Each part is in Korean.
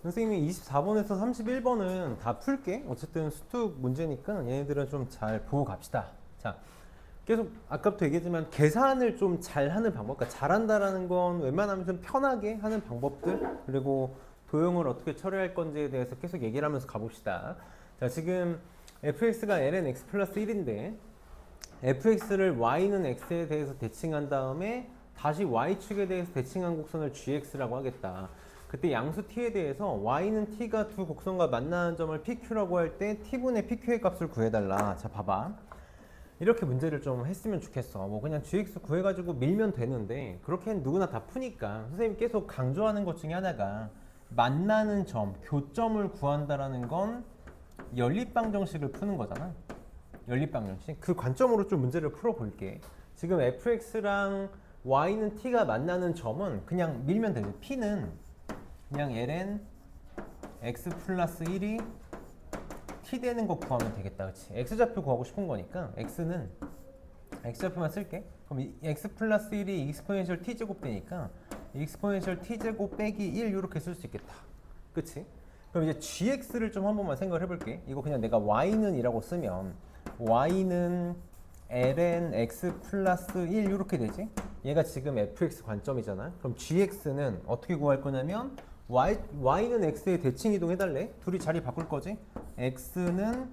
선생님이 24번에서 31번은 다 풀게. 어쨌든 수특 문제니까 얘네들은 좀 잘 보고 갑시다. 자, 계속 아까부터 얘기했지만 계산을 좀 잘하는 방법, 그러니까 잘한다라는 건 웬만하면 좀 편하게 하는 방법들, 그리고 도형을 어떻게 처리할 건지에 대해서 계속 얘기를 하면서 가봅시다. 자, 지금 fx가 ln x 플러스 1인데 fx를 y는 x에 대해서 대칭한 다음에 다시 y축에 대해서 대칭한 곡선을 gx라고 하겠다. 그때 양수 t에 대해서 y는 t가 두 곡선과 만나는 점을 pq라고 할 때 t분의 pq의 값을 구해달라. 자, 봐봐. 이렇게 문제를 좀 했으면 좋겠어. 뭐 그냥 gx 구해가지고 밀면 되는데 그렇게 누구나 다 푸니까 선생님이 계속 강조하는 것 중에 하나가 만나는 점, 교점을 구한다라는 건 연립방정식을 푸는 거잖아. 연립방정식. 그 관점으로 좀 문제를 풀어볼게. 지금 fx랑 y는 t가 만나는 점은 그냥 밀면 되지. p는 그냥 ln x 플러스 1이 t 되는 거 구하면 되겠다. 그치? x좌표 구하고 싶은 거니까 x는 x좌표만 쓸게. 그럼 이 x 플러스 1이 익스포넨셜 t제곱 되니까 익스포넨셜 t제곱 빼기 1 이렇게 쓸 수 있겠다. 그치? 그럼 이제 gx를 좀 한 번만 생각을 해볼게. 이거 그냥 내가 y는 이라고 쓰면 y는 ln x 플러스 1 이렇게 되지? 얘가 지금 fx 관점이잖아. 그럼 gx는 어떻게 구할 거냐면 y는 x에 대칭 이동해달래. 둘이 자리 바꿀 거지? x는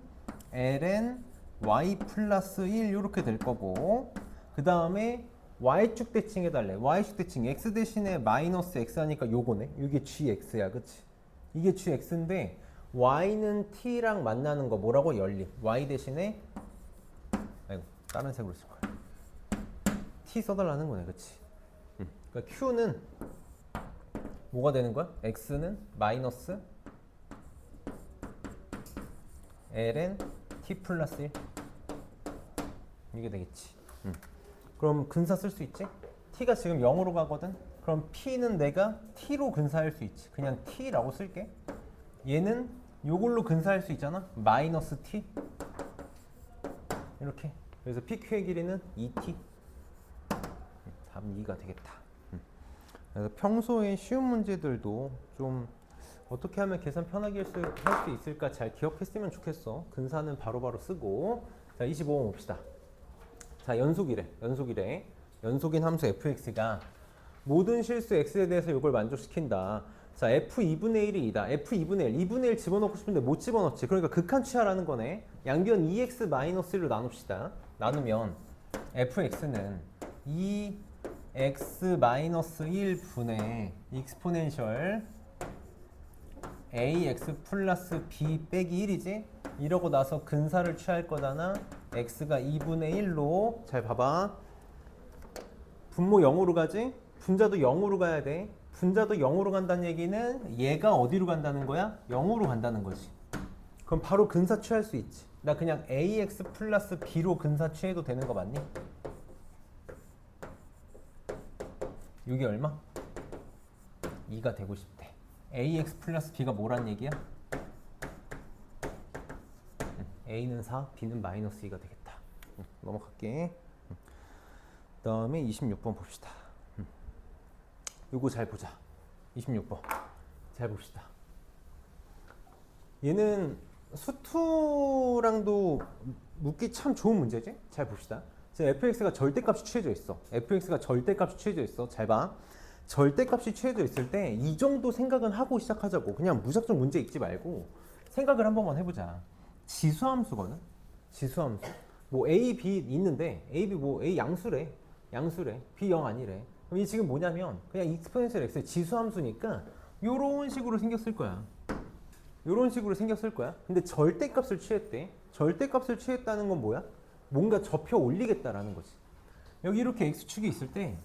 ln y 플러스 1 이렇게 될 거고, 그 다음에 y축 대칭 해달래. y축 대칭 x 대신에 마이너스 x 하니까 요거네. 이게 gx야. 그치? 이게 gx인데 y는 t랑 만나는 거 뭐라고? 연립. y 대신에 아이고 다른 색으로 쓸 거야. t 써달라는 거네. 그치? 그러니까 q는 뭐가 되는 거야? x는 마이너스 ln t 플러스 1 이게 되겠지. 그럼 근사 쓸 수 있지? t가 지금 0으로 가거든? 그럼 p는 내가 t로 근사할 수 있지. 그냥 t라고 쓸게. 얘는 요걸로 근사할 수 있잖아? 마이너스 t 이렇게. 그래서 pq의 길이는 2t. 답은 2가 되겠다. 그래서 평소에 쉬운 문제들도 좀 어떻게 하면 계산 편하게 할 수 있을까 잘 기억했으면 좋겠어. 근사는 바로바로 쓰고. 자, 25번 봅시다. 자, 연속이래. 연속인 함수 fx가 모든 실수 x에 대해서 이걸 만족시킨다. 자, f2분의 1이 2다. f2분의 1. 2분의 1 집어넣고 싶은데 못 집어넣지. 그러니까 극한 취하라는 거네. 양변 2x-1로 나눕시다. 나누면 fx는 2x-1분의 익스포넨셜 ax 플러스 b 빼기 1이지? 이러고 나서 근사를 취할 거잖아. x가 2분의 1로 잘 봐봐. 분모 0으로 가지? 분자도 0으로 가야 돼. 분자도 0으로 간다는 얘기는 얘가 어디로 간다는 거야? 0으로 간다는 거지. 그럼 바로 근사 취할 수 있지. 나 그냥 ax 플러스 b로 근사 취해도 되는 거 맞니? 이게 얼마? 2가 되고 싶대. ax 플러스 b가 뭐란 얘기야? a는 4, b는 마이너스 2가 되겠다. 넘어갈게. 그 다음에 26번 봅시다. 요거 잘 보자. 26번 잘 봅시다. 얘는 수투랑도 묻기 참 좋은 문제지? 잘 봅시다. fx가 절대값이 취해져 있어. fx가 절대값이 취해져 있어. 잘 봐. 절대값이 취해져 있을 때 이 정도 생각은 하고 시작하자고. 그냥 무작정 문제 읽지 말고 생각을 한 번만 해보자. 지수함수거든. 지수함수. 뭐 a, b 있는데 a, b 뭐 a 양수래. b 0 아니래. 그럼 이 지금 뭐냐면 그냥 익스포넨셜 x의 지수함수니까 요런 식으로 생겼을 거야. 요런 식으로 생겼을 거야. 근데 절대값을 취했대. 절대값을 취했다는 건 뭐야? 뭔가 접혀 올리겠다라는 거지. 여기 이렇게 x축이 있을 때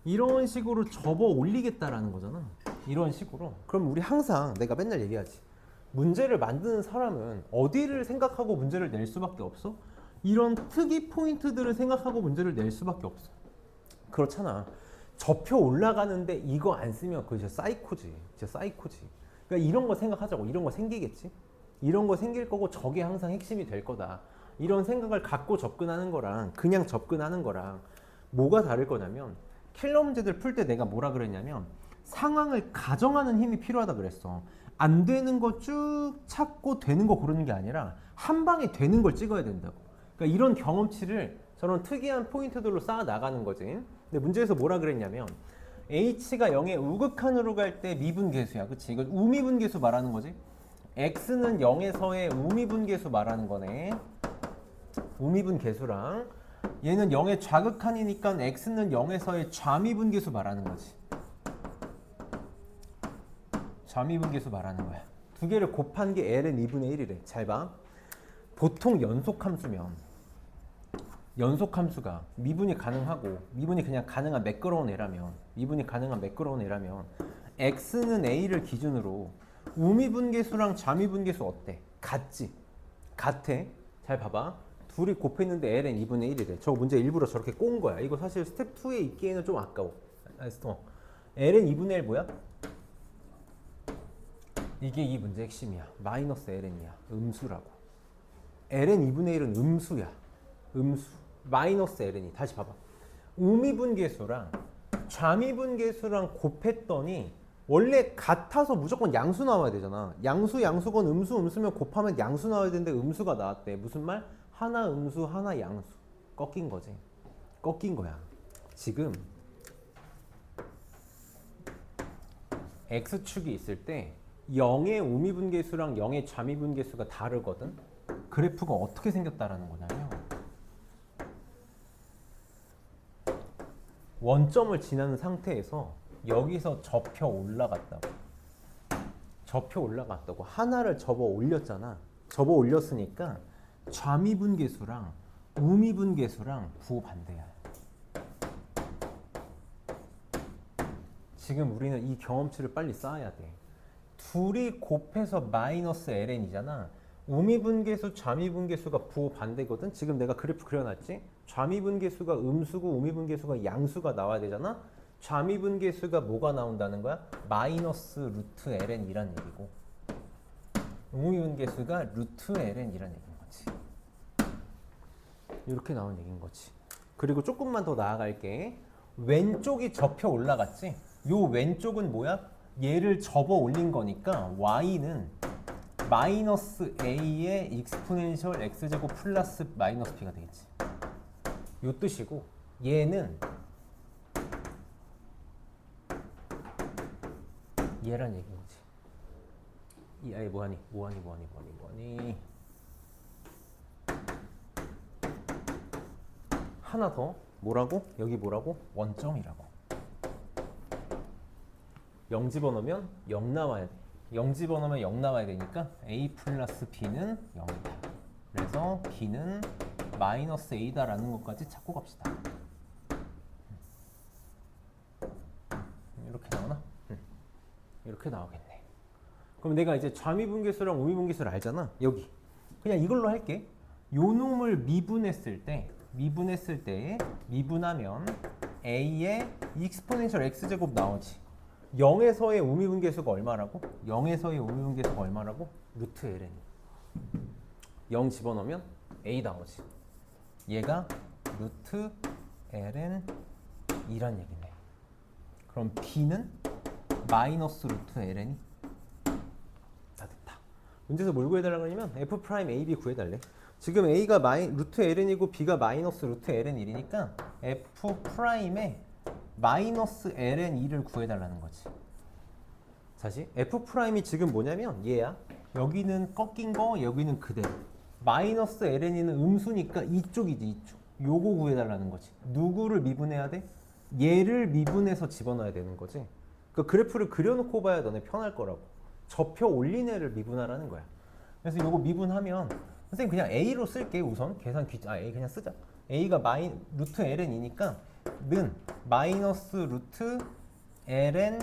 이런 식으로 접어 올리겠다라는 거잖아. 이런 식으로. 그럼 우리 항상 내가 맨날 얘기하지. 문제를 만드는 사람은 어디를 생각하고 문제를 낼 수밖에 없어? 이런 특이 포인트들을 생각하고 문제를 낼 수밖에 없어. 그렇잖아. 접혀 올라가는데 이거 안 쓰면 그거 진짜 사이코지. 그러니까 이런 거 생각하자고. 이런 거 생기겠지? 이런 거 생길 거고 저게 항상 핵심이 될 거다. 이런 생각을 갖고 접근하는 거랑 그냥 접근하는 거랑 뭐가 다를 거냐면 킬러 문제들 풀 때 내가 뭐라 그랬냐면 상황을 가정하는 힘이 필요하다 그랬어. 안 되는 거 쭉 찾고 되는 거 고르는 게 아니라 한 방에 되는 걸 찍어야 된다고. 그러니까 이런 경험치를 저런 특이한 포인트들로 쌓아 나가는 거지. 근데 문제에서 뭐라 그랬냐면 h가 0의 우극한으로 갈 때 미분계수야. 그치? 이거 우미분계수 말하는 거지. x는 0에서의 우미분계수 말하는 거네. 우미분계수랑 얘는 0의 좌극한이니까 x는 0에서의 좌미분계수 말하는 거지. 좌미분계수 말하는 거야. 두 개를 곱한 게 ln 2분의 1이래. 잘 봐. 보통 연속함수면 연속함수가 미분이 가능하고 미분이 그냥 가능한 매끄러운 애라면 미분이 가능한 매끄러운 애라면 x는 a를 기준으로 우미분계수랑 좌미분계수 어때? 같지? 같아. 잘 봐봐. 둘이 곱했는데 ln 2분의 1이래. 저 문제 일부러 저렇게 꼰 거야. 이거 사실 스텝 2에 있기에는 좀 아까워. ln 2분의 1 뭐야? 이게 이 문제의 핵심이야. 마이너스 ln이야. 음수라고. ln 2분의 1은 음수야. 음수. 마이너스 ln이. 다시 봐봐. 우미분계수랑 좌미분계수랑 곱했더니 원래 같아서 무조건 양수 나와야 되잖아. 양수건 음수면 곱하면 양수 나와야 되는데 음수가 나왔대. 무슨 말? 하나 음수 하나 양수. 꺾인 거지. 꺾인 거야. 지금 x축이 있을 때 0의 우미분계수랑 0의 좌미분계수가 다르거든. 그래프가 어떻게 생겼다라는 거냐면 원점을 지나는 상태에서 여기서 접혀 올라갔다고. 접혀 올라갔다고. 하나를 접어 올렸잖아. 접어 올렸으니까 좌미분계수랑 우미분계수랑 부호반대야. 지금 우리는 이 경험치를 빨리 쌓아야 돼. 둘이 곱해서 마이너스 ln이잖아. 우미분계수, 좌미분계수가 부호반대거든. 지금 내가 그래프 그려놨지? 좌미분계수가 음수고 우미분계수가 양수가 나와야 되잖아. 좌미분계수가 뭐가 나온다는 거야? 마이너스 루트 ln이란 얘기고 우미분계수가 루트 ln이란 얘기인 거지. 이렇게 나온 얘기인 거지. 그리고 조금만 더 나아갈게. 왼쪽이 접혀 올라갔지? 요 왼쪽은 뭐야? 얘를 접어 올린 거니까 y는 마이너스 a의 익스포넨셜 x제곱 플러스 마이너스 b가 되겠지. 요 뜻이고 얘는 얘란 얘기인 거지. 이 아이 뭐하니? 하나 더 뭐라고? 여기 뭐라고? 원점이라고. 0 집어넣으면 0 나와야 돼. 0 집어넣으면 0 나와야 되니까 a 플러스 b는 0이다. 그래서 b는 마이너스 a다라는 것까지 찾고 갑시다. 이렇게 나오나? 이렇게 나오겠네. 그럼 내가 이제 좌미분계수랑 우미분계수를 알잖아. 여기. 그냥 이걸로 할게. 요 놈을 미분했을 때 미분하면 a의 익스포넨셜 x제곱 나오지. 0에서의 우미분계수가 얼마라고? 0에서의 우미분계수가 얼마라고? 루트 ln. 0 집어넣으면 a 나오지. 얘가 루트 ln 이란 얘기네. 그럼 b는 마이너스 루트 ln이 다 됐다. 문제에서 뭘 구해달라고 하냐면 f 프라임 a, b 구해달래. 지금 a가 루트 ln이고 b가 마이너스 루트 ln 1이니까 f 프라임에 마이너스 ln 2를 구해달라는 거지. 다시 f 프라임이 지금 뭐냐면 얘야. 여기는 꺾인 거, 여기는 그대로. 마이너스 ln 2는 음수니까 이쪽이지, 이쪽. 요거 구해달라는 거지. 누구를 미분해야 돼? 얘를 미분해서 집어넣어야 되는 거지. 그 그래프를 그려놓고 봐야 너네 편할 거라고. 접혀 올린 애를 미분하라는 거야. 그래서 요거 미분하면 선생님 그냥 a로 쓸게. 우선 계산 a 그냥 쓰자. a가 루트 ln이니까 는 마이너스 루트 ln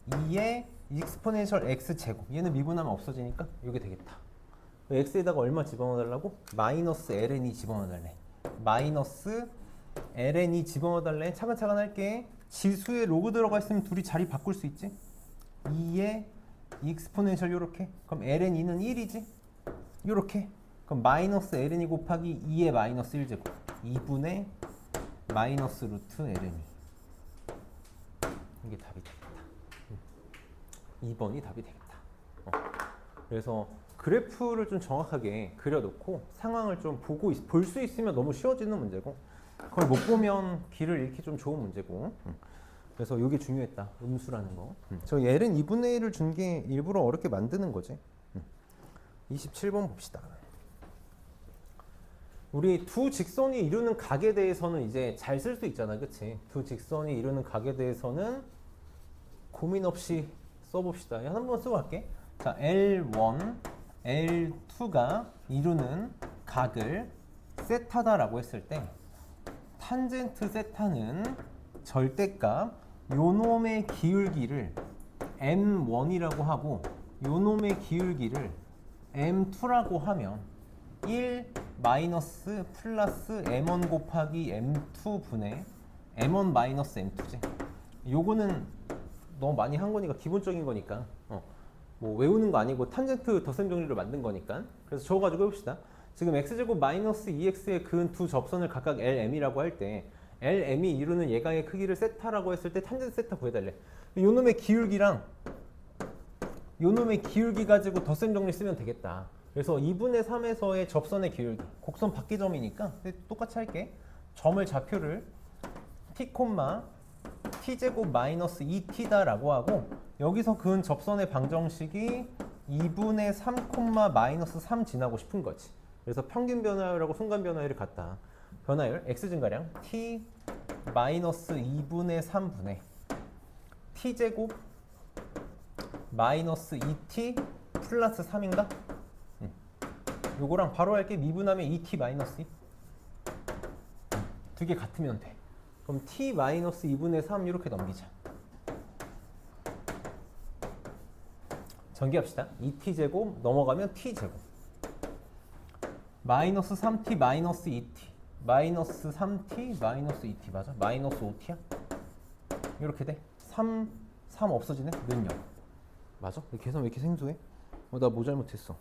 2의 익스포넨셜 x제곱. 얘는 미분하면 없어지니까 이게 되겠다. x에다가 얼마 집어넣어달라고? 마이너스 ln이 집어넣어달래. 마이너스 ln이 집어넣어달래. 차근차근 할게. 지수에 로그 들어가 있으면 둘이 자리 바꿀 수 있지? 2의 익스포넨셜 요렇게. 그럼 ln2는 1이지? 요렇게. 그럼 마이너스 ln2 곱하기 2의 마이너스 1제곱. 2분의 마이너스 루트 ln2. 이게 답이 되겠다. 2번이 답이 되겠다. 그래서 그래프를 좀 정확하게 그려놓고 상황을 좀 보고 볼 수 있으면 너무 쉬워지는 문제고 그걸 못 보면 길을 잃기 좀 좋은 문제고 그래서 이게 중요했다. 음수라는 거. 저 L은 2분의 1을 준 게 일부러 어렵게 만드는 거지. 27번 봅시다. 우리 두 직선이 이루는 각에 대해서는 이제 잘 쓸 수 있잖아. 그치? 두 직선이 이루는 각에 대해서는 고민 없이 써봅시다. 한번 쓰고 갈게. 자, L1, L2가 이루는 각을 세타다라고 했을 때 탄젠트 세타는 절대값 요놈의 기울기를 M1이라고 하고 요놈의 기울기를 M2라고 하면 1 마이너스 플러스 M1 곱하기 M2 분의 M1 마이너스 M2지. 요거는 너무 많이 한 거니까 기본적인 거니까 뭐 외우는 거 아니고 탄젠트 덧셈 정리로 만든 거니까 그래서 저거 가지고 해봅시다. 지금 x제곱 마이너스 2x의 그은 두 접선을 각각 LM이라고 할 때 LM이 이루는 예각의 크기를 세타라고 했을 때 탄젠트 세타 구해달래. 요놈의 기울기랑 요놈의 기울기 가지고 덧셈 정리 쓰면 되겠다. 그래서 2분의 3에서의 접선의 기울기 곡선 바퀴점이니까 똑같이 할게. 점을 좌표를 t, t제곱 마이너스 2t다 라고 하고 여기서 그은 접선의 방정식이 2분의 3, 마이너스 3 지나고 싶은 거지. 그래서 평균 변화율하고 순간 변화율을 갖다. 변화율 x 증가량 t 마이너스 2분의 3분의 t제곱 마이너스 2t 플러스 3인가? 요거랑 바로 할게. 미분하면 2t 마이너스 2. 두 개 같으면 돼. 그럼 t 마이너스 2분의 3 이렇게 넘기자. 전개합시다. 2t 제곱 넘어가면 t 제곱 마이너스 3t 마이너스 2t 마이너스 3t 마이너스 2t 맞아? 마이너스 5t야? 이렇게 돼. 3 없어지네? 는 0 맞아? 계산 왜 이렇게 생소해? 나 뭐 잘못했어.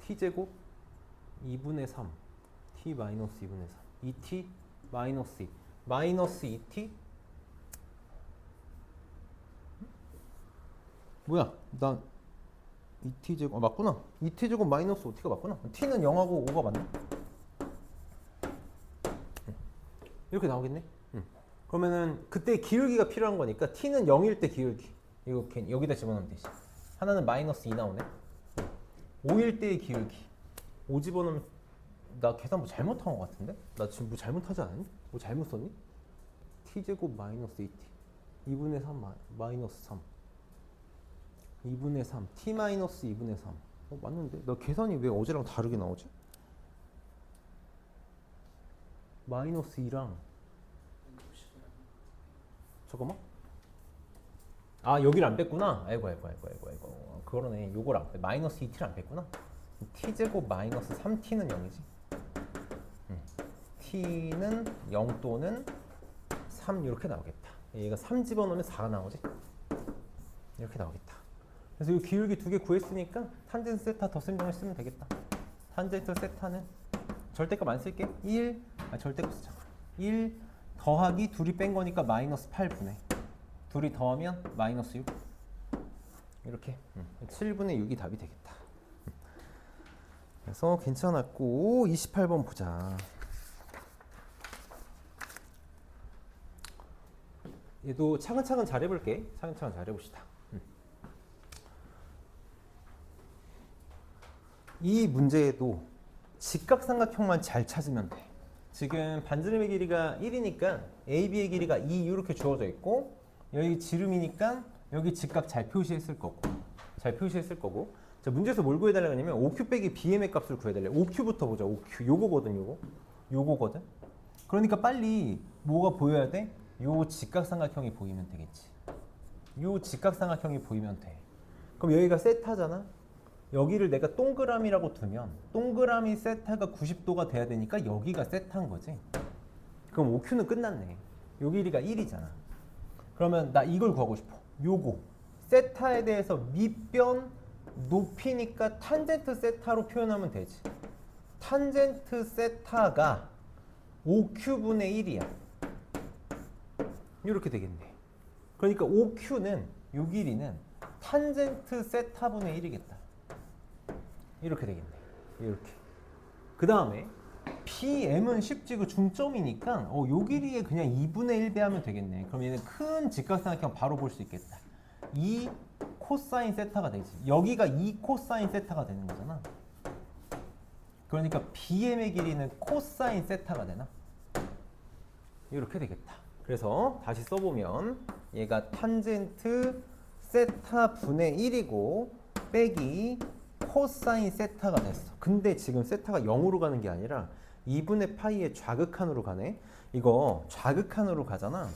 t제곱 2분의 3 t 마이너스 2분의 3 2t 마이너스 2 마이너스 2t 뭐야 나 2t제곱 맞구나. 2t제곱 마이너스 5t가 맞구나. t는 0하고 5가 맞나? 이렇게 나오겠네. 그러면은 그때 기울기가 필요한 거니까 t는 0일 때 기울기 이거 여기다 집어넣으면 되지. 하나는 마이너스 2 나오네. 5일 때의 기울기 5 집어넣으면 나 계산 뭐 잘못한 것 같은데? 나 지금 뭐 잘못하지 않았니? 뭐 잘못 썼니? t제곱 마이너스 2t 2분의 3 마이너스 3 2분의 3 t 마이너스 2분의 3 맞는데? 나 계산이 왜 어제랑 다르게 나오지? 마이너스 2랑 잠깐만 여기를 안 뺐구나. 아이고 그러네. 요걸 안 뺐. 마이너스 2t를 안 뺐구나. t제곱 마이너스 3t는 0이지. t는 0 또는 3 이렇게 나오겠다. 얘가 3 집어넣으면 4가 나오지. 이렇게 나오겠다. 그래서 이 기울기 두 개 구했으니까 탄젠트 세타 덧셈 정리 쓰면 되겠다. 탄젠트 세타는 절대값 안 쓸게. 1 절대값 쓰자. 1 더하기 둘이 뺀 거니까 마이너스 8분의 둘이 더하면 마이너스 6 이렇게 7분의 6이 답이 되겠다. 그래서 괜찮았고 28번 보자. 얘도 차근차근 잘 해볼게. 차근차근 잘 해봅시다. 이 문제에도 직각삼각형만 잘 찾으면 돼. 지금 반지름의 길이가 1이니까 AB의 길이가 2 이렇게 주어져 있고 여기 지름이니까 여기 직각 잘 표시했을 거고 자, 문제에서 뭘 구해달라고 하냐면 OQ 빼기 BM의 값을 구해달래. OQ부터 보자. OQ 요거거든. 요거거든. 그러니까 빨리 뭐가 보여야 돼? 요 직각삼각형이 보이면 되겠지. 요 직각삼각형이 보이면 돼. 그럼 여기가 세타잖아. 여기를 내가 동그라미라고 두면 동그라미 세타가 90도가 돼야 되니까 여기가 세타인 거지. 그럼 OQ는 끝났네. 요 길이가 1이잖아. 그러면 나 이걸 구하고 싶어. 요거 세타에 대해서 밑변 높이니까 탄젠트 세타로 표현하면 되지. 탄젠트 세타가 OQ분의 1이야. 이렇게 되겠네. 그러니까 OQ는 요 길이는 탄젠트 세타분의 1이겠다. 이렇게 되겠네. 이렇게. 그 다음에 BM은 쉽지 그 중점이니까 요 길이에 그냥 2분의 1 배하면 되겠네. 그럼 얘는 큰 직각삼각형 바로 볼 수 있겠다. 2 코사인 세타가 되지. 여기가 2 코사인 세타가 되는 거잖아. 그러니까 BM의 길이는 코사인 세타가 되나? 이렇게 되겠다. 그래서 다시 써보면 얘가 탄젠트 세타 분의 1이고 빼기 코사인 세타가 됐어. 근데 지금 세타가 0으로 가는 게 아니라 2분의 파이의 좌극한으로 가네. 이거 좌극한으로 가잖아.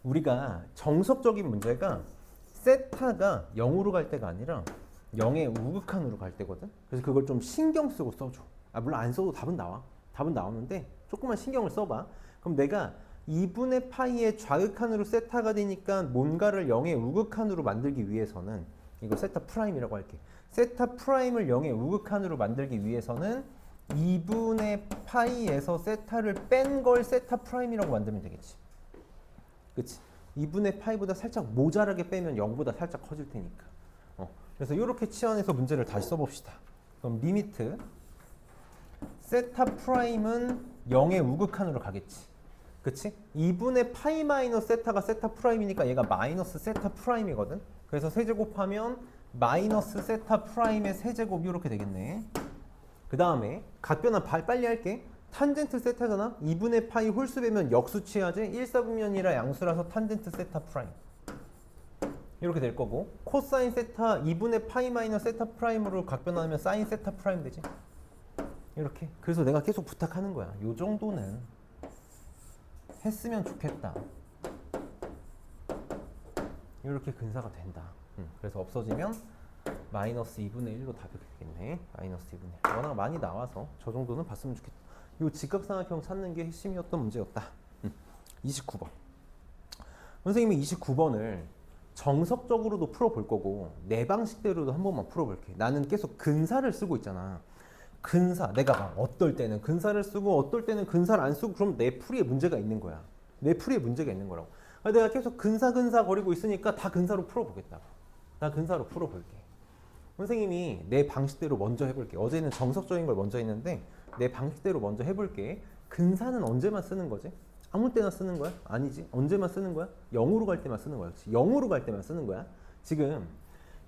우리가 정석적인 문제가 세타가 0으로 갈 때가 아니라 0의 우극한으로 갈 때거든. 그래서 그걸 좀 신경 쓰고 써줘. 물론 안 써도 답은 나와. 답은 나오는데 조금만 신경을 써봐. 그럼 내가 2분의 파이의 좌극한으로 세타가 되니까 뭔가를 0의 우극한으로 만들기 위해서는 이거 세타 프라임이라고 할게. 세타 프라임을 0의 우극한으로 만들기 위해서는 2분의 파이에서 세타를 뺀 걸 세타 프라임이라고 만들면 되겠지. 그치? 2분의 파이보다 살짝 모자라게 빼면 0보다 살짝 커질 테니까. 그래서 이렇게 치환해서 문제를 다시 써봅시다. 그럼 리미트 세타 프라임은 0의 우극한으로 가겠지. 그치? 2분의 파이 마이너스 세타가 세타 프라임이니까 얘가 마이너스 세타 프라임이거든. 그래서 세제곱하면 마이너스 세타 프라임의 세제곱 이렇게 되겠네. 그 다음에 각변환 빨리 할게. 탄젠트 세타잖아. 2분의 파이 홀수 배면 역수 취하지. 1사분면이라 양수라서 탄젠트 세타 프라임 이렇게 될 거고, 코사인 세타 2분의 파이 마이너스 세타 프라임으로 각변하면 사인 세타 프라임 되지. 이렇게. 그래서 내가 계속 부탁하는 거야. 요 정도는 했으면 좋겠다. 이렇게 근사가 된다. 그래서 없어지면 마이너스 2분의 1로 답이 되겠네. 마이너스 2분의 1. 워낙 많이 나와서 저 정도는 봤으면 좋겠다. 요 직각삼각형 찾는 게 핵심이었던 문제였다. 29번. 선생님이 29번을 정석적으로도 풀어볼 거고 내 방식대로도 한 번만 풀어볼게. 나는 계속 근사를 쓰고 있잖아. 근사, 내가 막 어떨 때는 근사를 쓰고 어떨 때는 근사를 안 쓰고, 그럼 내 풀이에 문제가 있는 거야. 내 풀이에 문제가 있는 거라고. 내가 계속 근사 거리고 있으니까 다 근사로 풀어보겠다. 나 근사로 풀어볼게. 선생님이 내 방식대로 먼저 해볼게. 어제는 정석적인 걸 먼저 했는데 내 방식대로 먼저 해볼게. 근사는 언제만 쓰는 거지? 아무 때나 쓰는 거야? 아니지. 언제만 쓰는 거야? 0으로 갈 때만 쓰는 거야. 그렇지? 0으로 갈 때만 쓰는 거야. 지금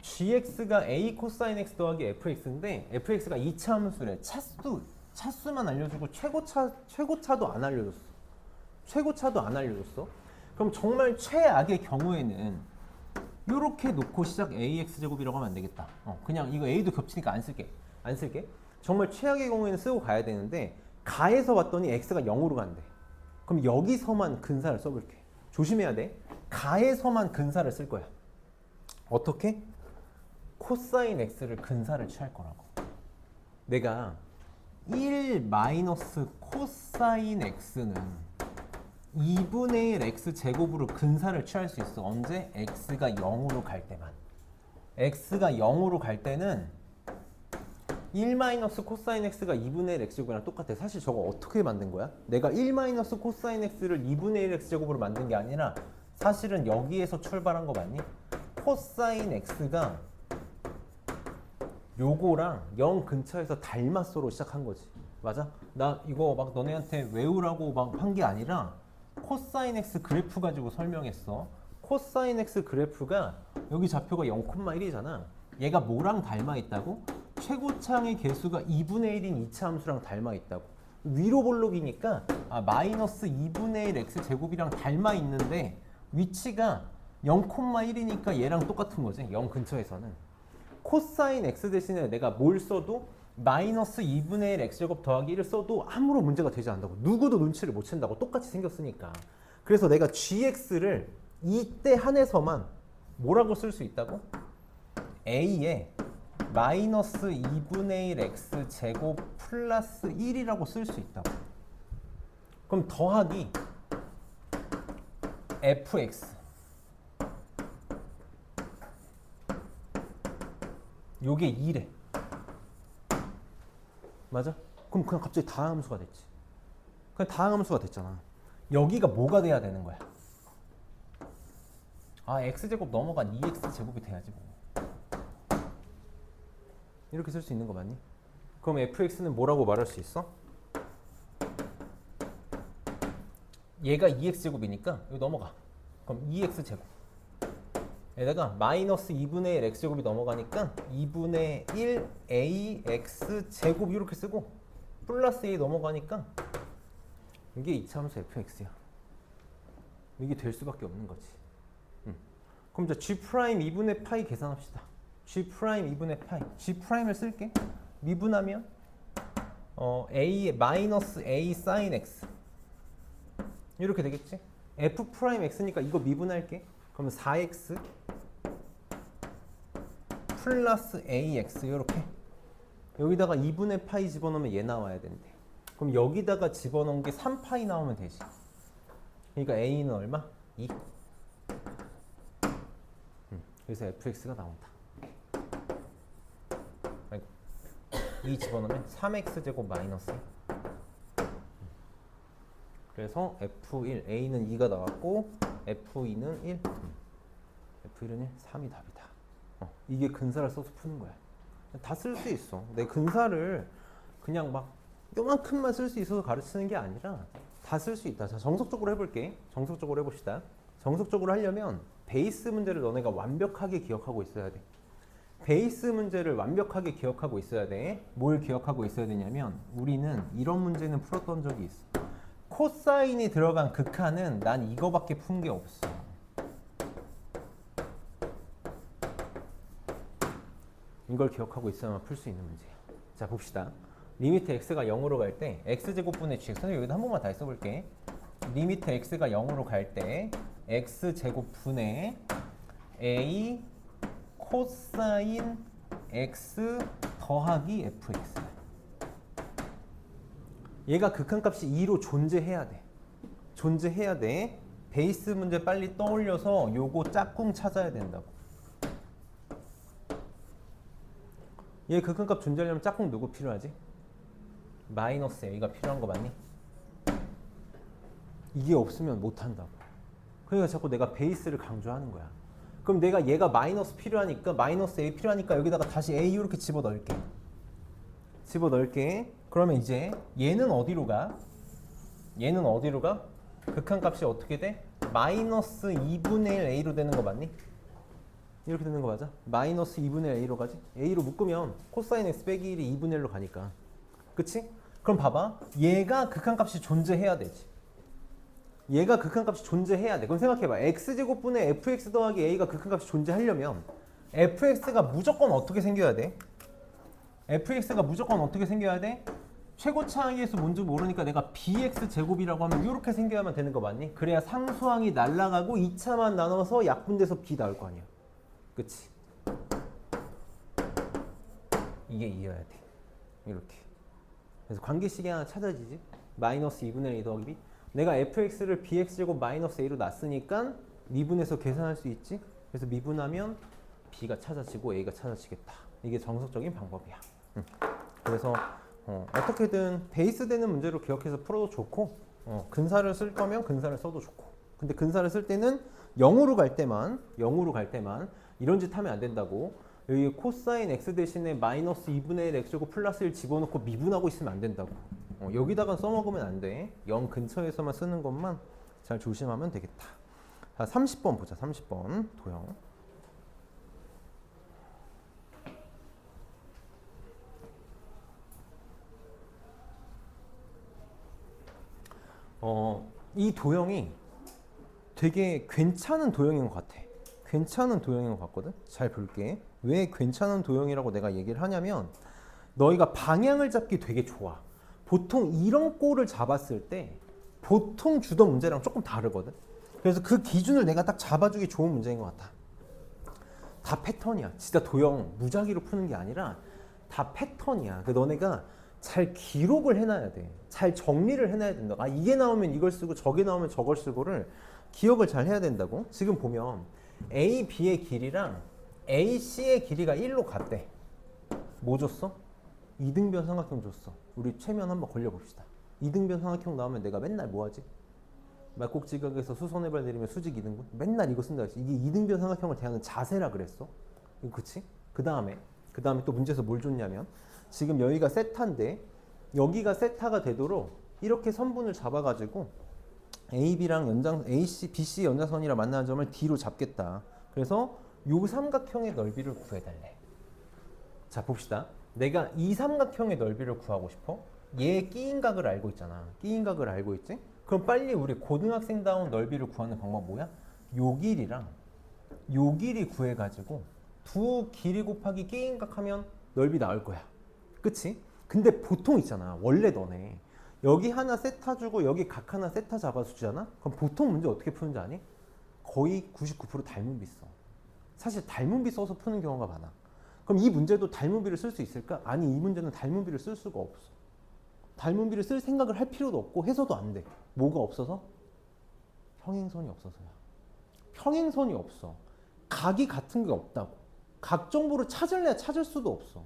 gx가 a 코사인 x 더하기 fx인데 fx가 2차 함수래. 차수만 알려주고 최고차도 안 알려줬어. 최고차도 안 알려줬어. 그럼 정말 최악의 경우에는 이렇게 놓고 시작 ax제곱이라고 하면 안 되겠다. 그냥 이거 a도 겹치니까 안 쓸게. 정말 최악의 경우에는 쓰고 가야 되는데 가에서 봤더니 x가 0으로 간대. 그럼 여기서만 근사를 써볼게. 조심해야 돼. 가에서만 근사를 쓸 거야. 어떻게? 코사인 x를 근사를 취할 거라고. 내가 1 마이너스 코사인 x는 2분의 1 x 제곱으로 근사를 취할 수 있어. 언제? x가 0으로 갈 때만. x가 0으로 갈 때는 1 마이너스 코사인 x가 2분의 1 x제곱이랑 똑같아. 사실 저거 어떻게 만든 거야? 내가 1 마이너스 코사인 x를 2분의 1 x제곱으로 만든 게 아니라 사실은 여기에서 출발한 거 맞니? 코사인 x가 요거랑 0 근처에서 닮았어로 시작한 거지. 맞아? 나 이거 막 너네한테 외우라고 막 한 게 아니라 코사인 x 그래프 가지고 설명했어. 코사인 x 그래프가 여기 좌표가 0,1이잖아. 얘가 뭐랑 닮아 있다고? 최고차의 개수가 2분의 1인 2차 함수랑 닮아 있다고. 위로 볼록이니까 마이너스 2분의 1 x 제곱이랑 닮아 있는데 위치가 0,1이니까 얘랑 똑같은 거지. 0 근처에서는. 코사인 x 대신에 내가 뭘 써도 마이너스 2분의 1 x제곱 더하기 1을 써도 아무런 문제가 되지 않는다고. 누구도 눈치를 못 챈다고. 똑같이 생겼으니까. 그래서 내가 gx를 이때 한해서만 뭐라고 쓸 수 있다고? a에 마이너스 2분의 1 x제곱 플러스 1이라고 쓸 수 있다고. 그럼 더하기 fx 요게 2래. 맞아? 그럼 그냥 갑자기 다항함수가 됐지. 그냥 다항함수가 됐잖아. 여기가 뭐가 돼야 되는 거야? x제곱 넘어간 2x제곱이 돼야지 뭐. 이렇게 쓸 수 있는 거 맞니? 그럼 fx는 뭐라고 말할 수 있어? 얘가 2x제곱이니까 이거 넘어가. 그럼 2x제곱 에다가 마이너스 2분의 1 x제곱이 넘어가니까 2분의 1 ax제곱 이렇게 쓰고 플러스 a 넘어가니까 이게 2차함수 fx야. 이게 될 수밖에 없는 거지. 그럼 이제 g' 2분의 파이 계산합시다. g' 2분의 파이. g'을 쓸게. 미분하면 a 마이너스 a sin x 이렇게 되겠지? f'x니까 이거 미분할게. 그러면 4x 플러스 ax 이렇게. 여기다가 2분의 파이 집어넣으면 얘 나와야 된대. 그럼 여기다가 집어넣은 게 3파이 나오면 되지. 그러니까 a는 얼마? 2. 그래서 fx가 나온다. 아이고. 2 집어넣으면 3x제곱 마이너스 2. 그래서 f1, a는 2가 나왔고 f2는 1. f1은 1, 3이 답이다. 이게 근사를 써서 푸는 거야. 다 쓸 수 있어. 내 근사를 그냥 막 요만큼만 쓸 수 있어서 가르치는 게 아니라 다 쓸 수 있다. 자, 정석적으로 해볼게. 정석적으로 해봅시다. 정석적으로 하려면 베이스 문제를 너네가 완벽하게 기억하고 있어야 돼. 베이스 문제를 완벽하게 기억하고 있어야 돼. 뭘 기억하고 있어야 되냐면 우리는 이런 문제는 풀었던 적이 있어. 코사인이 들어간 극한은 난 이거밖에 푼 게 없어. 이걸 기억하고 있어야만 풀 수 있는 문제야. 자, 봅시다. 리미트 x가 0으로 갈 때 x제곱분의 gx. 선생님 여기다 한 번만 다시 써볼게. 리미트 x가 0으로 갈 때 x제곱분의 a 코사인 x 더하기 fx. 얘가 극한값이 2로 존재해야 돼. 존재해야 돼. 베이스 문제 빨리 떠올려서 요거 짝꿍 찾아야 된다고. 얘 극한값 존재하려면 짝꿍 누구 필요하지? 마이너스 a가 필요한 거 맞니? 이게 없으면 못한다고. 그러니까 자꾸 내가 베이스를 강조하는 거야. 그럼 내가 얘가 마이너스 필요하니까 마이너스 a 필요하니까 여기다가 다시 a 이렇게 집어넣을게. 집어넣을게. 그러면 이제 얘는 어디로 가? 얘는 어디로 가? 극한값이 어떻게 돼? 마이너스 2분의 1 a로 되는 거 맞니? 이렇게 되는 거 맞아? 마이너스 2분의 1 a로 가지? a로 묶으면 코사인 x 빼기 1이 2분의 1로 가니까. 그치? 그럼 봐봐. 얘가 극한값이 존재해야 되지. 얘가 극한값이 존재해야 돼. 그럼 생각해봐. x제곱분의 fx 더하기 a가 극한값이 존재하려면 fx가 무조건 어떻게 생겨야 돼? fx가 무조건 어떻게 생겨야 돼? 최고 차항에서 뭔지 모르니까 내가 bx제곱이라고 하면 이렇게 생겨야만 되는 거 맞니? 그래야 상수항이 날아가고 2차만 나눠서 약분돼서 b 나올 거 아니야. 그치? 이게 이어야 돼. 이렇게. 그래서 관계식이 하나 찾아지지? 마이너스 2분의 1 더하기 b. 내가 fx를 bx제곱 마이너스 a로 놨으니까 미분해서 계산할 수 있지? 그래서 미분하면 b가 찾아지고 a가 찾아지겠다. 이게 정석적인 방법이야. 그래서 어떻게든 베이스 되는 문제로 기억해서 풀어도 좋고 근사를 쓸 거면 근사를 써도 좋고. 근데 근사를 쓸 때는 0으로 갈 때만 이런 짓 하면 안 된다고. 여기 코사인 x 대신에 마이너스 2분의 1 x제곱 플러스 1 집어넣고 미분하고 있으면 안 된다고. 여기다가 써먹으면 안 돼. 0 근처에서만 쓰는 것만 잘 조심하면 되겠다. 자, 30번 보자. 30번 도형. 이 도형이 되게 괜찮은 도형인 것 같아. 괜찮은 도형인 것 같거든. 잘 볼게. 왜 괜찮은 도형이라고 내가 얘기를 하냐면 너희가 방향을 잡기 되게 좋아. 보통 이런 꼴을 잡았을 때 보통 주던 문제랑 조금 다르거든. 그래서 그 기준을 내가 딱 잡아주기 좋은 문제인 것 같아. 다 패턴이야. 진짜 도형 무작위로 푸는 게 아니라 다 패턴이야. 그 너네가 잘 기록을 해놔야 돼. 잘 정리를 해놔야 된다. 아, 이게 나오면 이걸 쓰고 저게 나오면 저걸 쓰고를 기억을 잘 해야 된다고. 지금 보면 A, B의 길이랑 A, C의 길이가 1로 같대. 뭐 줬어? 이등변 삼각형 줬어. 우리 최면 한번 걸려봅시다. 이등변 삼각형 나오면 내가 맨날 뭐하지? 말꼭지각에서 수선해발 내리면 수직 이등분? 맨날 이거 쓴다 했지. 이게 이등변 삼각형을 대하는 자세라 그랬어. 그치? 그 다음에 그 다음에 또 문제에서 뭘 줬냐면 지금 여기가 세타인데 여기가 세타가 되도록 이렇게 선분을 잡아가지고 AB랑 AC, BC 연장선이랑 만나는 점을 D로 잡겠다. 그래서 요 삼각형의 넓이를 구해달래. 자 봅시다. 내가 이 삼각형의 넓이를 구하고 싶어. 얘 끼인각을 알고 있잖아. 끼인각을 알고 있지? 그럼 빨리 우리 고등학생다운 넓이를 구하는 방법 뭐야? 요 길이랑 요 길이 구해가지고 두 길이 곱하기 끼인각 하면 넓이 나올 거야. 그치? 근데 보통 있잖아. 원래 너네 여기 하나 세타 주고 여기 각 하나 세타 잡아주잖아? 그럼 보통 문제 어떻게 푸는지 아니? 거의 99% 닮은비 써. 사실 닮은비 써서 푸는 경우가 많아. 그럼 이 문제도 닮은비를 쓸 수 있을까? 아니 이 문제는 닮은비를 쓸 수가 없어. 닮은비를 쓸 생각을 할 필요도 없고 해서도 안 돼. 뭐가 없어서? 평행선이 없어서야. 평행선이 없어. 각이 같은 게 없다고. 각 정보를 찾을래야 찾을 수도 없어.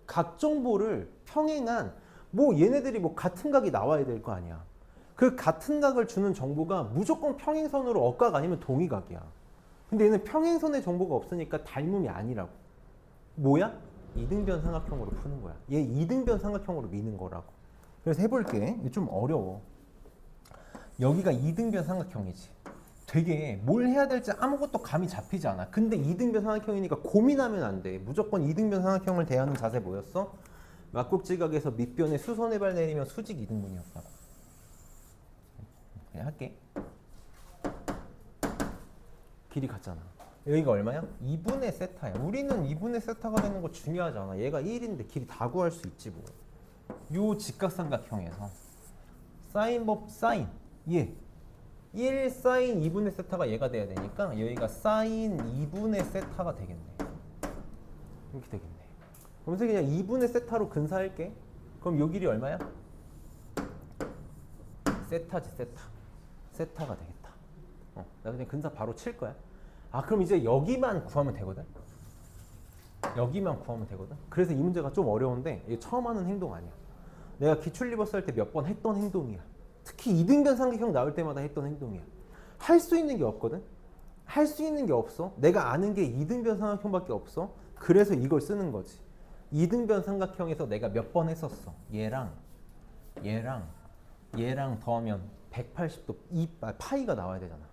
각 정보를 평행한 뭐 얘네들이 뭐 같은 각이 나와야 될 거 아니야. 그 같은 각을 주는 정보가 무조건 평행선으로 억각 아니면 동의각이야. 근데 얘는 평행선의 정보가 없으니까 닮음이 아니라고. 뭐야? 이등변 삼각형으로 푸는 거야. 얘 이등변 삼각형으로 미는 거라고. 그래서 해볼게. 이게 좀 어려워. 여기가 이등변 삼각형이지. 되게 뭘 해야 될지 아무것도 감이 잡히지 않아. 근데 이등변 삼각형이니까 고민하면 안 돼. 무조건 이등변 삼각형을 대하는 자세 뭐였어? 막국지각에서 밑변에 수선의 발 내리면 수직 이등분이었다고. 그냥 할게. 길이 같잖아. 여기가 얼마야? 2분의 세타야. 우리는 2분의 세타가 되는 거 중요하지 않아. 얘가 1인데 길이 다 구할 수 있지 뭐. 요 직각삼각형에서 사인법 사인 얘 1 사인 2분의 세타가 얘가 돼야 되니까 여기가 사인 2분의 세타가 되겠네. 이렇게 되겠네. 그럼 그냥 2분의 세타로 근사할게. 그럼 요 길이 얼마야? 세타지 세타. 세타가 되겠다. 나 그냥 근사 바로 칠 거야. 아 그럼 이제 여기만 구하면 되거든. 여기만 구하면 되거든. 그래서 이 문제가 좀 어려운데 이게 처음 하는 행동 아니야. 내가 기출 리버스 할 때 몇 번 했던 행동이야. 특히 이등변 삼각형 나올 때마다 했던 행동이야. 할 수 있는 게 없거든. 할 수 있는 게 없어. 내가 아는 게 이등변 삼각형밖에 없어. 그래서 이걸 쓰는 거지. 이등변 삼각형에서 내가 몇 번 했었어. 얘랑 더하면 180도 파이가 나와야 되잖아.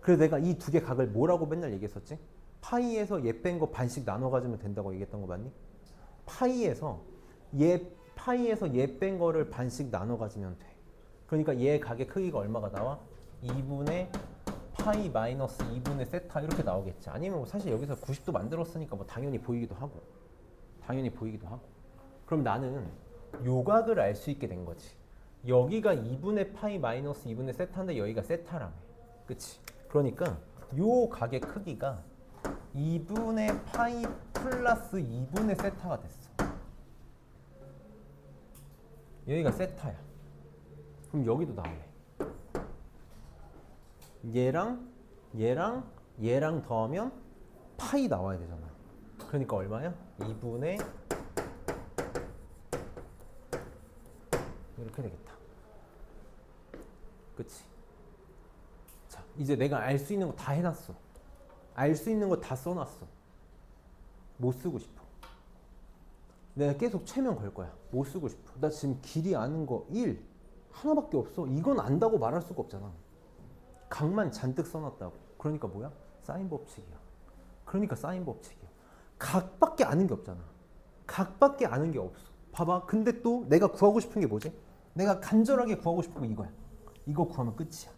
그래서 내가 이 두 개 각을 뭐라고 맨날 얘기했었지? 파이에서 얘 뺀 거 반씩 나눠 가지면 된다고 얘기했던 거 맞니? 파이에서 얘 뺀 거를 반씩 나눠 가지면 돼. 그러니까 얘 각의 크기가 얼마가 나와? 2분의 파이 마이너스 2분의 세타 이렇게 나오겠지. 아니면 뭐 사실 여기서 90도 만들었으니까 뭐 당연히 보이기도 하고. 그럼 나는 요 각을 알 수 있게 된 거지. 여기가 2분의 파이 마이너스 2분의 세타인데 여기가 세타라며. 그치? 그러니까 요 각의 크기가 2분의 파이 플러스 2분의 세타가 됐어. 여기가 세타야. 그럼 여기도 나오네. 얘랑 더하면 파이 나와야 되잖아. 그러니까 얼마야? 2분의 이렇게 되겠다. 그치? 자, 이제 내가 알 수 있는 거 다 해놨어. 알 수 있는 거 다 써놨어. 못 쓰고 싶어. 내가 계속 최면 걸 거야. 못 쓰고 싶어. 나 지금 길이 아는 거 1 하나밖에 없어. 이건 안다고 말할 수가 없잖아. 각만 잔뜩 써놨다고. 그러니까 뭐야? 사인 법칙이야. 그러니까 사인 법칙이야. 각밖에 아는 게 없잖아. 각밖에 아는 게 없어. 봐봐. 근데 또 내가 구하고 싶은 게 뭐지? 내가 간절하게 구하고 싶은 거 이거야. 이거 구하면 끝이야.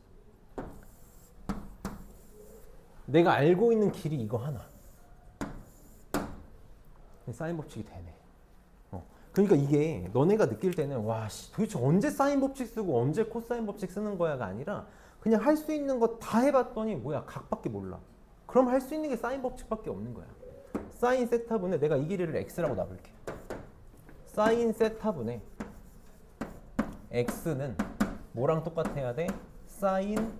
내가 알고 있는 길이 이거 하나. 사인 법칙이 되네. 그러니까 이게 너네가 느낄 때는 와 도대체 언제 사인 법칙 쓰고 언제 코사인 법칙 쓰는 거야가 아니라 그냥 할 수 있는 거 다 해봤더니 뭐야 각밖에 몰라. 그럼 할 수 있는 게 사인 법칙밖에 없는 거야. 사인 세타분의 내가 이 길이를 x라고 놔볼게. 사인 세타분의 x는 뭐랑 똑같아야 돼? 사인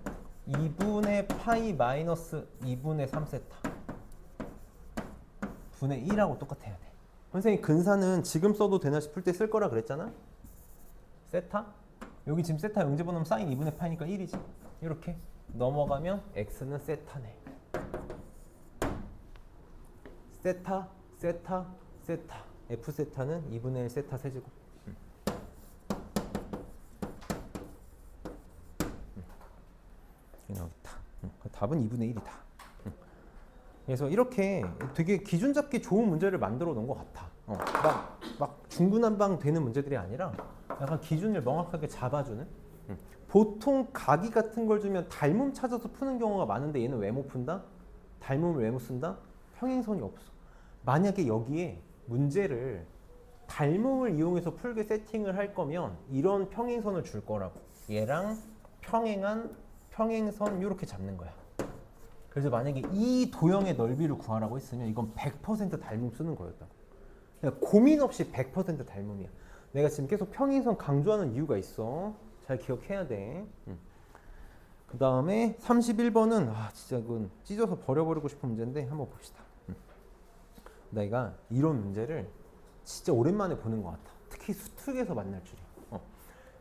2분의 파이 마이너스 2분의 3세타 분의 1하고 똑같아야 돼. 선생님 근사는 지금 써도 되나 싶을 때 쓸 거라 그랬잖아. 세타? 여기 지금 세타 영집어넣으면 사인 2분의 파이니까 1이지. 이렇게 넘어가면 x는 세타네. 세타, 세타, 세타. F 세타는 2분의 1 세타 세제곱. 나오겠다. 답은 2분의 1이다. 그래서 이렇게 되게 기준 잡기 좋은 문제를 만들어 놓은 것 같아. 막 중구난방 되는 문제들이 아니라 약간 기준을 명확하게 잡아주는. 보통 각이 같은 걸 주면 닮음 찾아서 푸는 경우가 많은데 얘는 왜 못 푼다? 닮음을 왜 못 쓴다? 평행선이 없어. 만약에 여기에 문제를 닮음을 이용해서 풀게 세팅을 할 거면 이런 평행선을 줄 거라고. 얘랑 평행한 평행선 이렇게 잡는 거야. 그래서 만약에 이 도형의 넓이를 구하라고 했으면 이건 100% 닮음 쓰는 거였다고. 그냥 고민 없이 100% 닮음이야. 내가 지금 계속 평행선 강조하는 이유가 있어. 잘 기억해야 돼. 그 다음에 31번은 진짜 이건 찢어서 버려버리고 싶은 문제인데 한번 봅시다. 내가 이런 문제를 진짜 오랜만에 보는 것 같아. 특히 수특에서 만날 줄이야.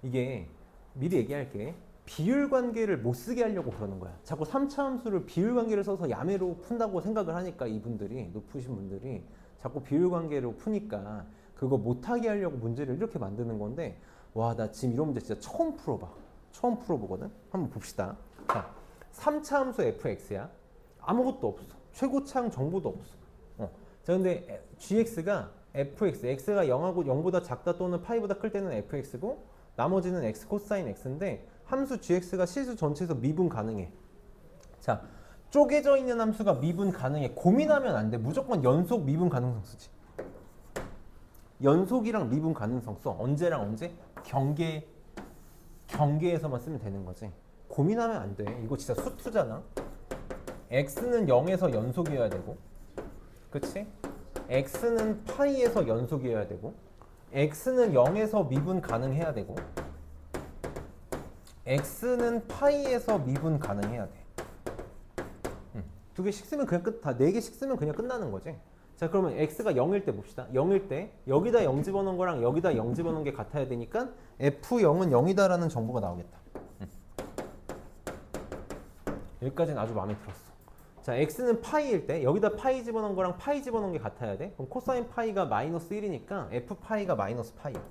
이게 미리 얘기할게. 비율 관계를 못 쓰게 하려고 그러는 거야. 자꾸 3차 함수를 비율 관계를 써서 야매로 푼다고 생각을 하니까 이분들이, 높으신 분들이 자꾸 비율 관계로 푸니까 그거 못하게 하려고 문제를 이렇게 만드는 건데, 와, 나 지금 이런 문제 진짜 처음 풀어봐. 처음 풀어보거든. 한번 봅시다. 자, 3차 함수 fx야. 아무것도 없어. 최고차항 정보도 없어. 자, 근데 gx가 fx, x가 0하고 0보다 작다 또는 파이보다 클 때는 fx고 나머지는 x 코사인 x인데 함수 gx가 실수 전체에서 미분 가능해. 자, 쪼개져 있는 함수가 미분 가능해. 고민하면 안 돼. 무조건 연속 미분 가능성 쓰지. 연속이랑 미분 가능성 써. 언제랑 언제? 경계에서만 쓰면 되는 거지. 고민하면 안 돼. 이거 진짜 수투잖아. x는 0에서 연속이어야 되고, 그치? x는 파이에서 연속이어야 되고, x는 0에서 미분 가능해야 되고, x는 파이에서 미분 가능해야 돼. 두 개씩 쓰면 그냥 다 4개씩 쓰면 그냥 끝나는 거지. 자, 그러면 x가 0일 때 봅시다. 0일 때 여기다 0 집어넣은 거랑 여기다 0 집어넣은 게 같아야 되니까 f0은 0이다라는 정보가 나오겠다. 여기까지는 아주 마음에 들었어. 자, x는 파이일 때 여기다 파이 집어넣은 거랑 파이 집어넣은 게 같아야 돼. 그럼 코사인 파이가 마이너스 1이니까 f 파이가 마이너스 파이야.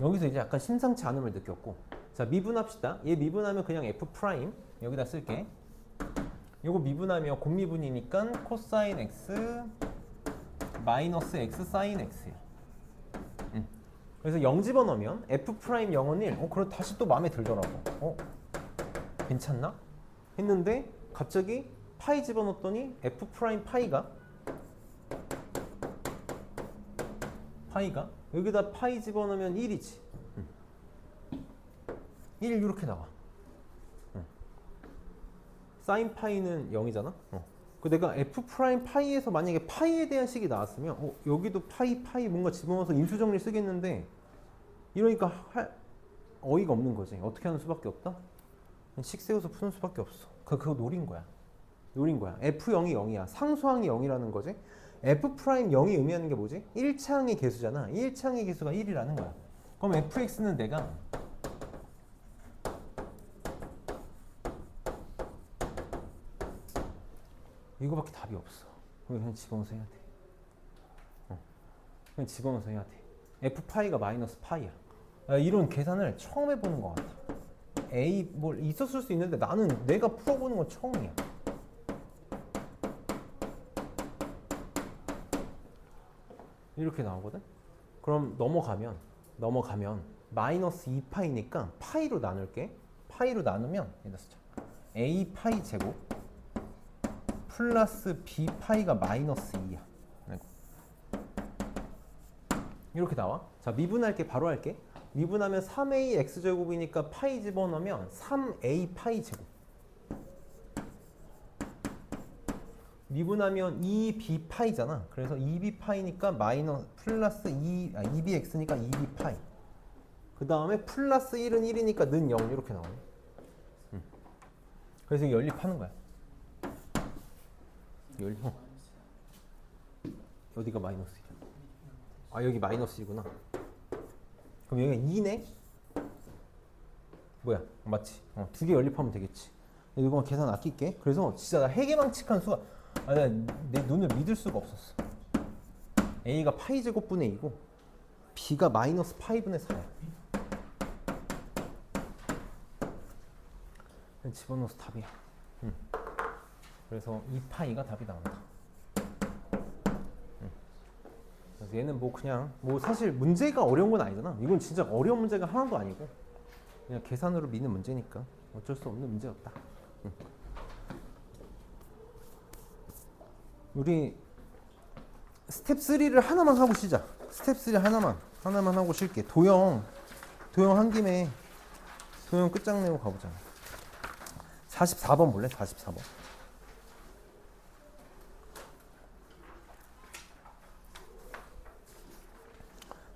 여기서 이제 약간 심상치 않음을 느꼈고, 자, 미분합시다. 얘 미분하면 그냥 f 프라임 여기다 쓸게. 요거 미분하면 곱미분이니까 코사인 x 마이너스 x 사인 x야. 그래서 0 집어넣으면 f 프라임 0은 1. 그럼 다시 또 마음에 들더라고. 괜찮나? 했는데 갑자기 파이 집어넣었더니 f 프라임 파이가 여기다 파이 집어넣으면 1이지. 1 이렇게 나와. 사인 파이는 0이잖아. 그 내가 f 프라임 파이에서 만약에 파이에 대한 식이 나왔으면 여기도 파이 뭔가 집어넣어서 인수정리 쓰겠는데, 이러니까 어이가 없는 거지. 어떻게 하는 수밖에 없다? 식 세워서 푸는 수밖에 없어. 그거 노린 거야. f0이 0이야. 상수항이 0이라는 거지. f 프라임 0이 의미하는 게 뭐지? 1차항의 개수잖아. 1차항의 개수가 1이라는 거야. 그럼 fx는 내가 이거밖에 답이 없어. 그냥 집어넣어서 해야 돼. 그냥 집어넣어서 해야 돼. f 파이가 마이너스 파이야. 이런 계산을 처음 해보는 것 같아. 뭘 있었을 수 있는데 나는 내가 풀어보는 건 처음이야. 이렇게 나오거든? 그럼 넘어가면 마이너스 2파이니까 파이로 나눌게. 파이로 나누면 a 파이 제곱 플러스 b 파이가 마이너스 2야. 이렇게 나와. 자, 미분할게. 바로 할게. 미분하면 3a x제곱이니까 파이 집어넣으면 3a 파이 제곱. 미분하면 2b 파이잖아. 그래서 2b 파이니까 마이너스 플러스 2b x니까 2b 파이. 그 다음에 플러스 1은 1이니까 는 0 이렇게 나오네. 그래서 이게 연립하는 거야. 어디가 마이너스야? 여기 마이너스이구나. 그럼 여기가 2네? 뭐야? 맞지? 2개 연립하면 되겠지. 이거 계산 아낄게. 그래서 진짜 나 해계망측한 수가 아, 내 눈을 믿을 수가 없었어. A가 파이 제곱분의 2고 B가 마이너스 파이분의 4야. 집어넣어서 답이야. 그래서 2파이가 답이 나온다. 그래서 얘는 뭐 그냥 뭐 사실 문제가 어려운 건 아니잖아. 이건 진짜 어려운 문제가 하나도 아니고 그냥 계산으로 미는 문제니까 어쩔 수 없는 문제였다. 우리 스텝 3를 하나만 하고 쉬자. 스텝 3 하나만 하고 쉴게. 도형 한 김에 도형 끝장내고 가보자. 44번 볼래? 44번.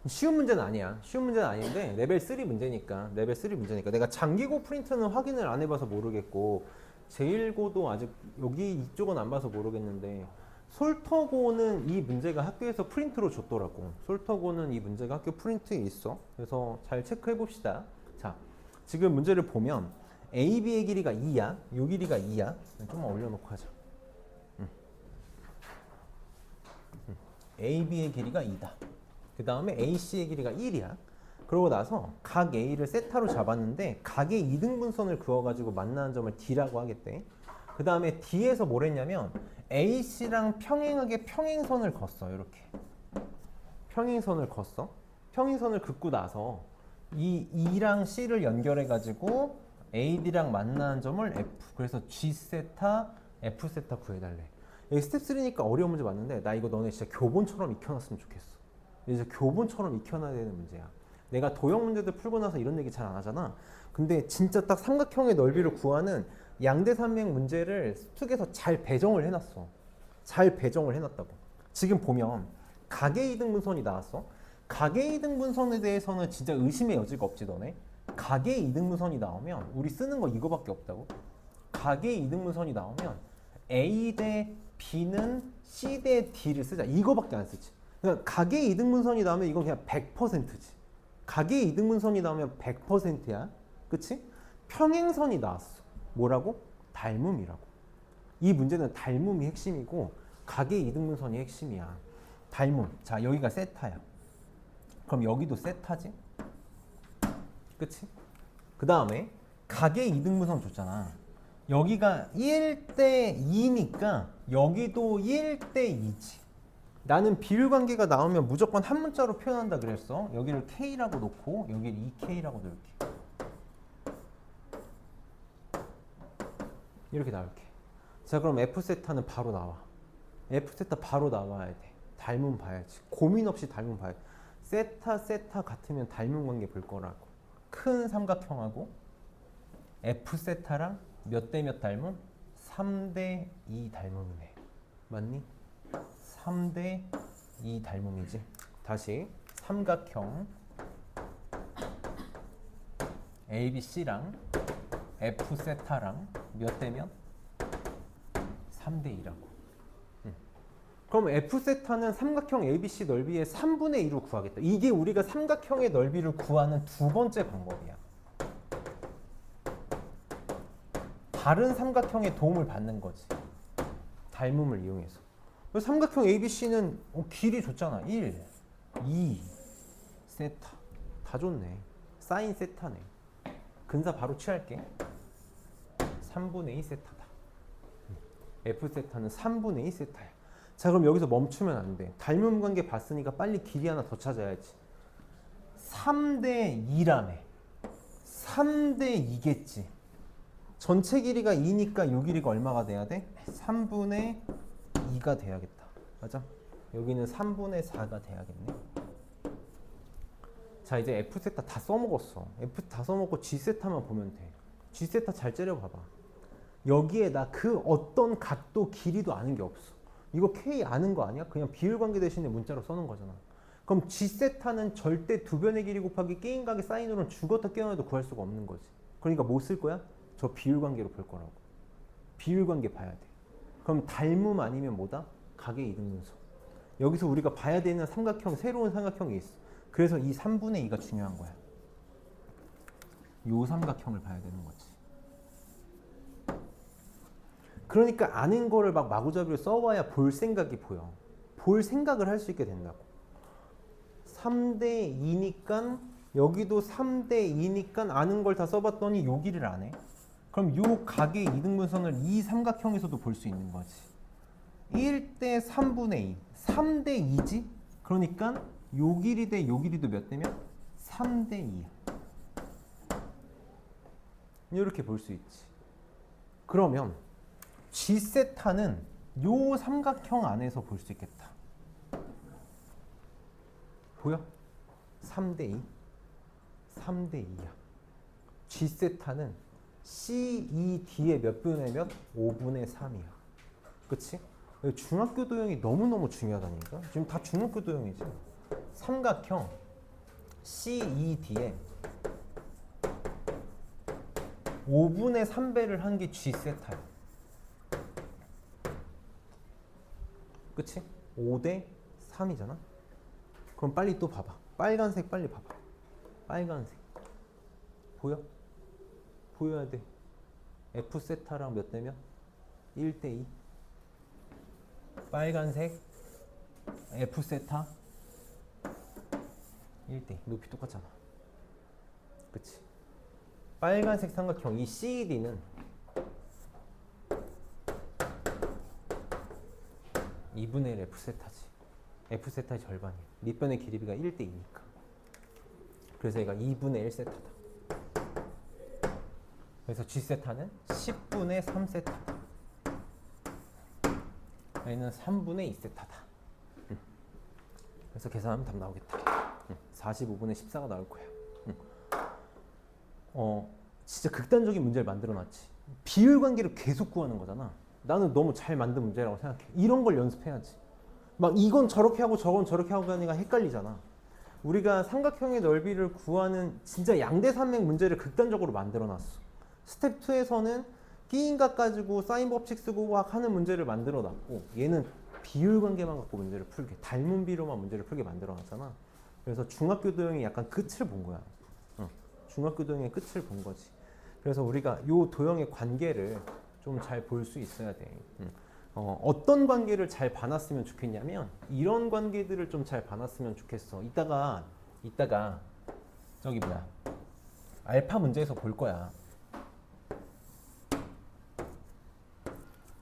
쉬운 문제는 아니야. 쉬운 문제는 아닌데 레벨 3 문제니까 내가 장기고 프린트는 확인을 안 해봐서 모르겠고 제1고도 아직 여기 이쪽은 안 봐서 모르겠는데 솔터고는 이 문제가 학교에서 프린트로 줬더라고. 솔터고는 이 문제가 학교 프린트에 있어. 그래서 잘 체크해 봅시다. 자, 지금 문제를 보면 AB의 길이가 2야. 요 길이가 2야. 좀만 올려놓고 하자. AB의 길이가 2다. 그 다음에 AC의 길이가 1이야. 그러고 나서 각 A를 세타로 잡았는데 각의 이등분선을 그어가지고 만나는 점을 D라고 하겠대. 그 다음에 D에서 뭘 했냐면 AC랑 평행하게 평행선을 걷어. 이렇게 평행선을 걷어. 평행선을 긋고 나서 이 E랑 C를 연결해가지고 AD랑 만나는 점을 F. 그래서 G 세타, F 세타 구해달래. 여기 스텝 3니까 어려운 문제 맞는데 나 이거 너네 진짜 교본처럼 익혀놨으면 좋겠어. 이제 교본처럼 익혀놔야 되는 문제야. 내가 도형 문제들 풀고 나서 이런 얘기 잘 안 하잖아. 근데 진짜 딱 삼각형의 넓이를 구하는 양대산맥 문제를 스툭에서 잘 배정을 해놨어. 잘 배정을 해놨다고. 지금 보면 각의 이등분선이 나왔어. 각의 이등분선에 대해서는 진짜 의심의 여지가 없지 너네. 각의 이등분선이 나오면 우리 쓰는 거 이거밖에 없다고. 각의 이등분선이 나오면 A 대 B는 C 대 D를 쓰자. 이거밖에 안 쓰지. 그러니까 각의 이등분선이 나오면 이건 그냥 100%지. 각의 이등분선이 나오면 100%야. 그치? 평행선이 나왔어. 뭐라고? 닮음이라고. 이 문제는 닮음이 핵심이고 각의 이등분선이 핵심이야. 닮음. 자, 여기가 세타야. 그럼 여기도 세타지? 그치? 그 다음에 각의 이등분선 줬잖아. 여기가 1대 2니까 여기도 1대 2지. 나는 비율관계가 나오면 무조건 한 문자로 표현한다 그랬어. 여기를 K라고 놓고 여기를 2K라고 넣을게. 이렇게 나올게. 자, 그럼 F세타는 바로 나와. F세타 바로 나와야 돼. 닮음 봐야지. 고민 없이 닮음 봐야 돼. 세타 같으면 닮음 관계 볼 거라고. 큰 삼각형하고 F세타랑 몇 대 몇 닮음? 3대 2 닮음이네. 맞니? 3대 2 닮음이지. 다시 삼각형 ABC랑 F세타랑 몇 대면? 3대 2라고. 그럼 F세타는 삼각형 ABC 넓이의 3분의 2로 구하겠다. 이게 우리가 삼각형의 넓이를 구하는 두 번째 방법이야. 다른 삼각형의 도움을 받는 거지. 닮음을 이용해서. 삼각형 ABC는 길이 줬잖아. 1, 2, 세타. 다 줬네. 사인 세타네. 근사 바로 취할게. 3분의 2 세타다. F세타는 3분의 2 세타야. 자, 그럼 여기서 멈추면 안 돼. 닮음 관계 봤으니까 빨리 길이 하나 더 찾아야지. 3대 2라며. 3대 2겠지. 전체 길이가 2니까 요 길이가 얼마가 돼야 돼? 3분의 2가 돼야겠다. 맞아? 여기는 3분의 4가 돼야겠네. 자, 이제 F세타 다 써먹었어. F 다 써먹고 G세타만 보면 돼. G세타 잘 째려봐봐. 여기에 나 그 어떤 각도 길이도 아는 게 없어. 이거 K 아는 거 아니야? 그냥 비율관계 대신에 문자로 써놓은 거잖아. 그럼 G세타는 절대 두 변의 길이 곱하기 게임각의 사인으로는 죽었다 깨어나도 구할 수가 없는 거지. 그러니까 뭐 쓸 거야? 저 비율관계로 볼 거라고. 비율관계 봐야 돼. 그럼 닮음 아니면 뭐다? 각의 이등분선. 여기서 우리가 봐야 되는 삼각형, 새로운 삼각형이 있어. 그래서 이 3분의 2가 중요한 거야. 요 삼각형을 봐야 되는 거지. 그러니까 아는 거를 막 마구잡이로 써와야 볼 생각이 보여. 볼 생각을 할 수 있게 된다고. 3대 2니까 여기도 3대 2니까 아는 걸 다 써봤더니 여기를 안 해. 그럼 요 각의 이등분선을 이 삼각형에서도 볼 수 있는 거지. 1대 3분의 2. 3대 2지? 그러니까 요 길이 대 요 길이도 몇 대면? 3대 2야. 이렇게 볼 수 있지. 그러면 G세타는 요 삼각형 안에서 볼 수 있겠다. 보여? 3대 2. 3대 2야. G세타는 CED의 몇 분의 몇? 5분의 3이야. 그치? 중학교 도형이 너무너무 중요하다니까. 지금 다 중학교 도형이지. 삼각형 CED에 5분의 3배를 한 게 G세타야. 그치? 5대 3이잖아. 그럼 빨리 또 봐봐. 빨간색 빨리 봐봐. 빨간색. 보여? 보여야 돼. F세타랑 몇 대면? 1대 2. 빨간색 F세타 1대 2. 높이 똑같잖아. 그치? 빨간색 삼각형 이 CED는 2분의 1 F세타지. F세타의 절반이야. 밑변의 길이가 1대 2니까. 그래서 얘가 2분의 1 세타다. 그래서 G세타는 10분의 3 세타다. 얘는 3분의 2 세타다. 그래서 계산하면 답 나오겠다. 45분의 14가 나올 거야. 진짜 극단적인 문제를 만들어 놨지. 비율 관계를 계속 구하는 거잖아. 나는 너무 잘 만든 문제라고 생각해. 이런 걸 연습해야지. 막 이건 저렇게 하고 저건 저렇게 하고 하니까 헷갈리잖아. 우리가 삼각형의 넓이를 구하는 진짜 양대산맥 문제를 극단적으로 만들어 놨어. 스텝 2에서는 끼인각 가지고 사인 법칙 쓰고 막 하는 문제를 만들어 놨고, 얘는 비율 관계만 갖고 문제를 풀게, 닮은 비로만 문제를 풀게 만들어 놨잖아. 그래서 중학교 도형이 약간 끝을 본 거야. 중학교 도형의 끝을 본 거지. 그래서 우리가 요 도형의 관계를 좀 잘 볼 수 있어야 돼. 어떤 관계를 잘 봐놨으면 좋겠냐면 이런 관계들을 좀 잘 봐놨으면 좋겠어. 이따가 저기 뭐야, 알파 문제에서 볼 거야.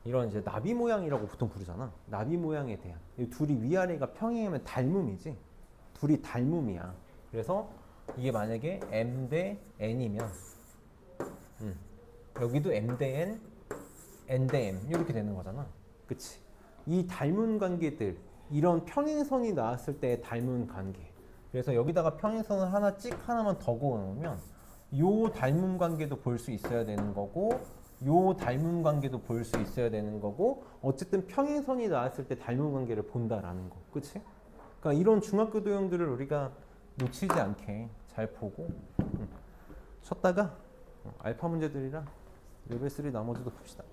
이런 이제 나비 모양이라고 보통 부르잖아. 나비 모양에 대한, 이 둘이 위아래가 평행하면 닮음이지. 둘이 닮음이야. 그래서 이게 만약에 m 대 n이면 여기도 m 대 n, n 대 m 이렇게 되는 거잖아. 그치? 이 닮은 관계들, 이런 평행선이 나왔을 때 닮은 관계. 그래서 여기다가 평행선을 하나 하나만 더 그어놓으면 요 닮은 관계도 볼 수 있어야 되는 거고, 요 닮은 관계도 볼 수 있어야 되는 거고, 어쨌든 평행선이 나왔을 때 닮은 관계를 본다라는 거. 그치? 그러니까 이런 중학교 도형들을 우리가 놓치지 않게 잘 보고 쉬었다가 알파 문제들이랑 레벨 3 나머지도 봅시다.